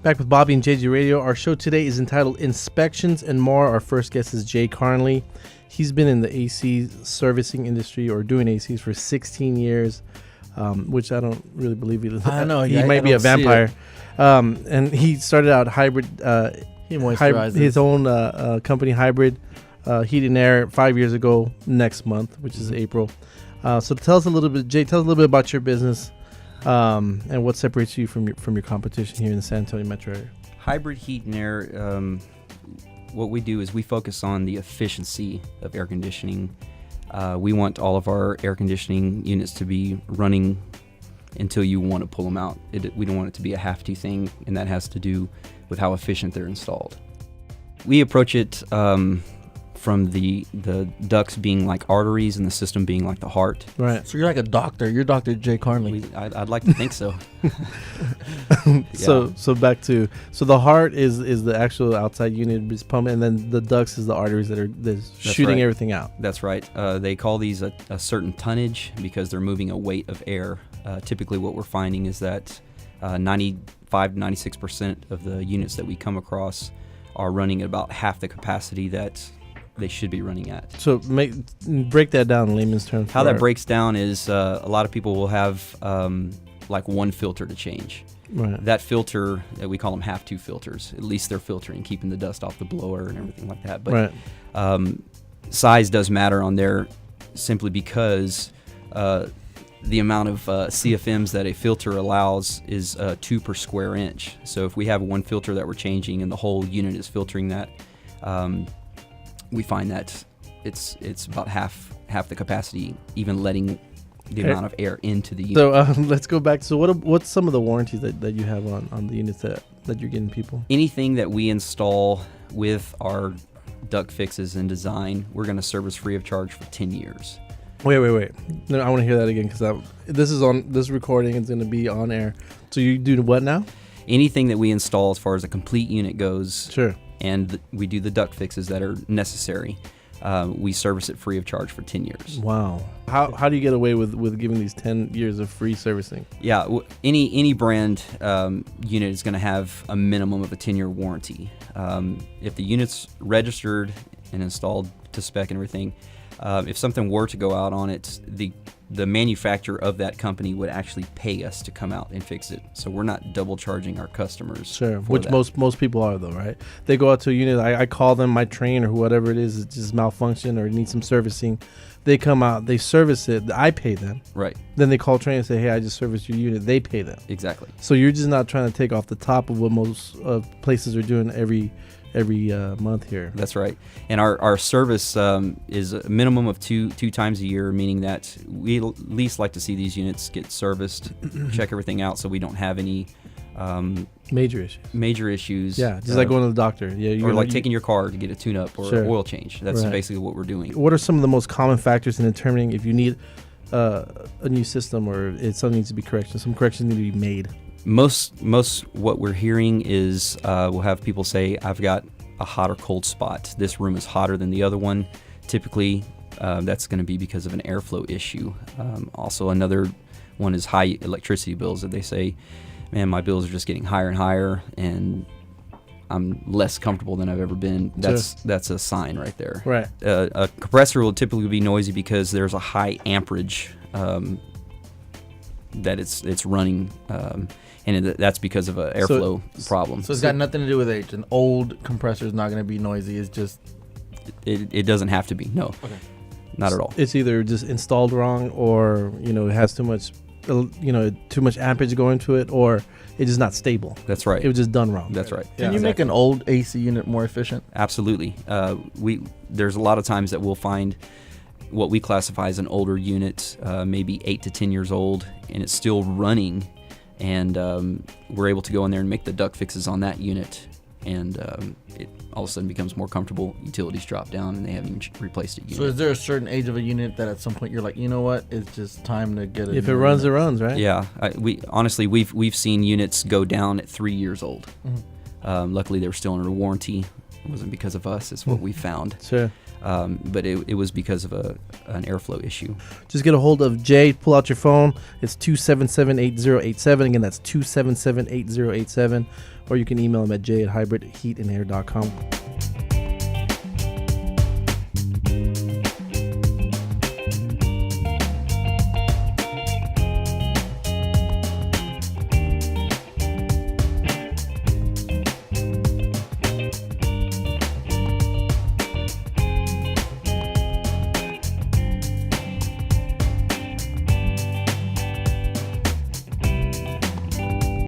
Back with Bobby and JG Radio. Our show today is entitled Inspections and More. Our first guest is Jay Carnley. He's been in the AC servicing industry or doing ACs for 16 years, which I don't really believe I know. He might be a vampire. And he started out hybrid, He moisturizes. his own company, Hybrid Heat and Air, 5 years ago next month, which is April. So tell us a little bit, Jay, tell us a little bit about your business. And what separates you from your competition here in the San Antonio metro area? Hybrid Heat and Air, what we do is we focus on the efficiency of air conditioning. We want all of our air conditioning units to be running until you want to pull them out. We don't want it to be a have-to thing, and that has to do with how efficient they're installed. We approach it from the ducts being like arteries and the system being like the heart. Right. So you're like a doctor. You're Dr. Jay Carnley. I'd like to think so. So back to the heart is the actual outside unit is pumping, and then the ducts is the arteries that's shooting right. everything out. That's right. They call these a certain tonnage because they're moving a weight of air. Typically what we're finding is that 95-96% of the units that we come across are running at about half the capacity that they should be running at. So break that down in layman's terms. How that breaks down is a lot of people will have like one filter to change. Right. That filter, we call them have-to filters. At least they're filtering, keeping the dust off the blower and everything like that. But right. Size does matter on there simply because the amount of CFMs that a filter allows is 2 per square inch. So if we have one filter that we're changing and the whole unit is filtering that, we find that it's about half the capacity, even letting the amount of air into the unit. So let's go back. So what's some of the warranties that you have on the units that you're getting people? Anything that we install with our duct fixes and design, we're going to service free of charge for 10 years. Wait. No, I want to hear that again because this recording is going to be on air. So you do what now? Anything that we install as far as a complete unit goes. Sure. And we do the duct fixes that are necessary. We service it free of charge for 10 years. Wow. How do you get away with giving these 10 years of free servicing? Yeah, any brand unit is going to have a minimum of a 10-year warranty. If the unit's registered and installed to spec and everything, if something were to go out on it, the manufacturer of that company would actually pay us to come out and fix it. So we're not double charging our customers. Sure, which most people are though, right? They go out to a unit, I call them, my train or whatever it is, it just malfunction or it needs some servicing. They come out, they service it, I pay them. Right. Then they call train and say, hey, I just serviced your unit. They pay them. Exactly. So you're just not trying to take off the top of what most places are doing every month here. That's right. And our service is a minimum of two times a year, meaning that we at least like to see these units get serviced, check everything out so we don't have any major issues. Yeah, just like going to the doctor. Yeah, or like taking your car to get a tune-up or an oil change. That's basically what we're doing. What are some of the most common factors in determining if you need a new system or if something needs to be corrected? Some corrections need to be made. Most what we're hearing is we'll have people say, I've got a hot or cold spot. This room is hotter than the other one. Typically, that's going to be because of an airflow issue. Also, another one is high electricity bills that they say, man, my bills are just getting higher and higher, and I'm less comfortable than I've ever been. That's a sign right there. Right. A compressor will typically be noisy because there's a high amperage that it's running, and that's because of an airflow problem. So it's got nothing to do with age. An old compressor is not going to be noisy. It's just it doesn't have to be. No, okay. Not at all. It's either just installed wrong, or it has too much amperage going to it, or it's just not stable. That's right. It was just done wrong. That's right. Can you make an old AC unit more efficient? Absolutely. There's a lot of times that we'll find what we classify as an older unit, maybe 8 to 10 years old, and it's still running, and we're able to go in there and make the duct fixes on that unit, and it all of a sudden becomes more comfortable. Utilities drop down, and they haven't even replaced it yet. So is there a certain age of a unit that at some point you're like, you know what, it's just time to get it? If it runs, it runs, right? Yeah. We've seen units go down at 3 years old. Mm-hmm. Luckily, they were still under warranty. It wasn't because of us. It's what we found. Sure. but it was because of an airflow issue. Just get a hold of Jay. Pull out your phone. It's 277-8087. Again, that's 277-8087. Or you can email him at jay@hybridheatandair.com.